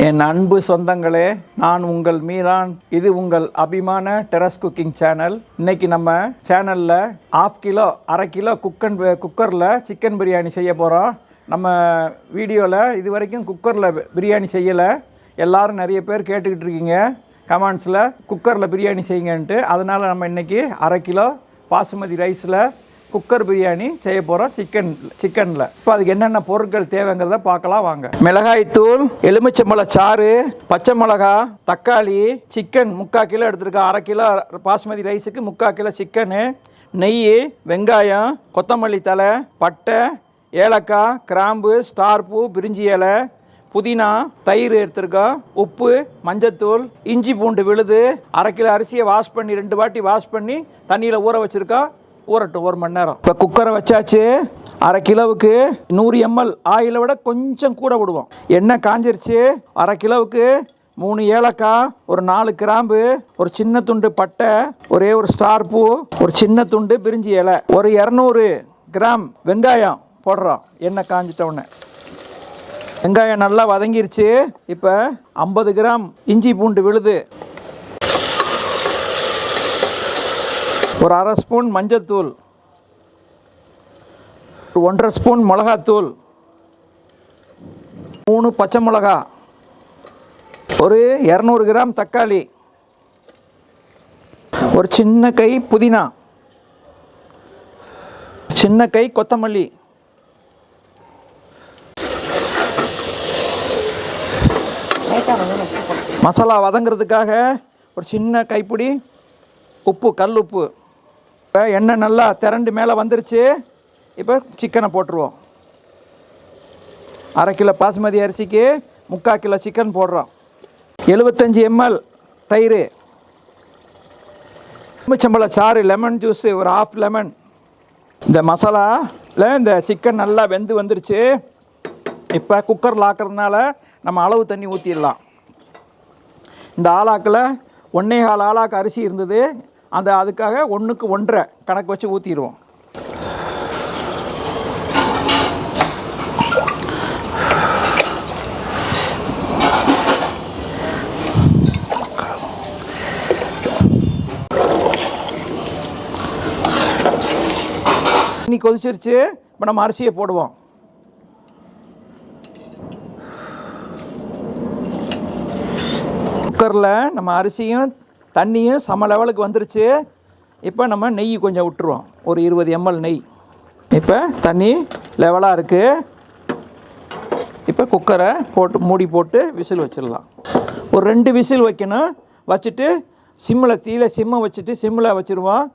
என் அன்பு சொந்தங்களே, நான் உங்கள் மீரான். இது உங்கள் அபிமான டெரஸ் குக்கிங் சேனல். இன்னைக்கு நம்ம சேனலில் 1/2 கிலோ 1/2 கிலோ குக்கரில் சிக்கன் பிரியாணி செய்ய போகிறோம். நம்ம வீடியோவில் இது வரைக்கும் குக்கரில் பிரியாணி செய்யலை. எல்லோரும் நிறைய பேர் கேட்டுக்கிட்டு இருக்கீங்க கமெண்ட்ஸில், குக்கரில் பிரியாணி செய்யுங்கன்ட்டு. அதனால் நம்ம இன்றைக்கி 1/2 கிலோ பாசுமதி ரைஸில் குக்கர் பிரியாணி செய்ய போகிறோம் சிக்கனில். இப்போ அதுக்கு என்னென்ன பொருட்கள் தேவைங்கிறத பார்க்கலாம் வாங்க. மிளகாய்த்தூள், எலுமிச்சம்பழ சாறு, பச்சை மிளகா, தக்காளி, சிக்கன் 3/4 கிலோ எடுத்துருக்கேன். 1/2 கிலோ பாசுமதி ரைஸுக்கு 3/4 கிலோ சிக்கனு, நெய், வெங்காயம், கொத்தமல்லி தழை, பட்டை, ஏலக்காய், கிராம்பு, ஸ்டார் பூ, பிரிஞ்சி இலை, புதினா, தயிர் எடுத்துருக்கோம், உப்பு, மஞ்சத்தூள், இஞ்சி பூண்டு விழுது. 1/2 கிலோ அரிசியை வாஷ் பண்ணி 2 வாட்டி வாஷ் பண்ணி தண்ணியில் ஊற வச்சுருக்கோம். ஊறட்டும் 1 மணி நேரம். இப்போ குக்கரை வச்சாச்சு. 1/2 கிலோவுக்கு 100 ml ஆயிலை விட கொஞ்சம் கூட விடுவோம். எண்ணெய் காஞ்சிருச்சு. 1/2 கிலோவுக்கு 3 ஏலக்காய், ஒரு 4 கிராம்பு, ஒரு சின்ன துண்டு பட்டை, ஒரே ஒரு ஸ்டார் பூ, ஒரு சின்ன துண்டு பிரிஞ்சி இலை, ஒரு 200 கிராம் வெங்காயம் போடுறோம். எண்ணெய் காஞ்சிட்டோடனே வெங்காயம் நல்லா வதங்கிருச்சு. இப்போ 50 கிராம் இஞ்சி பூண்டு விழுது, ஒரு 1/2 ஸ்பூன் மஞ்சத்தூள், 1/2 ஸ்பூன் மிளகாத்தூள், 3 பச்சை மிளகா, ஒரு 200 கிராம் தக்காளி, ஒரு சின்ன கை புதினா, சின்ன கை கொத்தமல்லி, மசாலா வதங்கிறதுக்காக ஒரு சின்ன கைப்பிடி உப்பு, கல் உப்பு. இப்போ எண்ணெய் நல்லா திரண்டு மேலே வந்துருச்சு. இப்போ சிக்கனை போட்டுருவோம். 1/2 கிலோ பாசுமதி அரிசிக்கு 3/4 கிலோ சிக்கன் போடுறோம். 75 ml தயிர், எலுமிச்சம்பழ சாறு, லெமன் ஜூஸு, ஒரு 1/2 லெமன். இந்த மசாலாவில் இந்த சிக்கன் நல்லா வெந்து வந்துருச்சு. இப்போ குக்கரில் ஆக்கிறதுனால நம்ம அளவு தண்ணி ஊற்றிடலாம். இந்த ஆளாக்கில் 1.25 ஆளாக்கு அரிசி இருந்தது. அதுக்காக 1க்கு 1.5 கணக்கு வச்சு ஊற்றிடுவோம். தண்ணி கொதிச்சிருச்சு. இப்போ நம்ம அரிசியை போடுவோம். குக்கரில் நம்ம அரிசியும் தண்ணியும் சம லெவலுக்கு வந்துருச்சு. இப்போ நம்ம நெய் கொஞ்சம் விட்டுருவோம், ஒரு 20 ml நெய். இப்போ தண்ணி லெவலாக இருக்குது. இப்போ குக்கரை போட்டு மூடி போட்டு விசில் வச்சிடலாம். ஒரு 2 விசில் வைக்கணும். வச்சுட்டு சிம்மில் சிம்மை வச்சுட்டு சிம்மில் வச்சுருவோம்.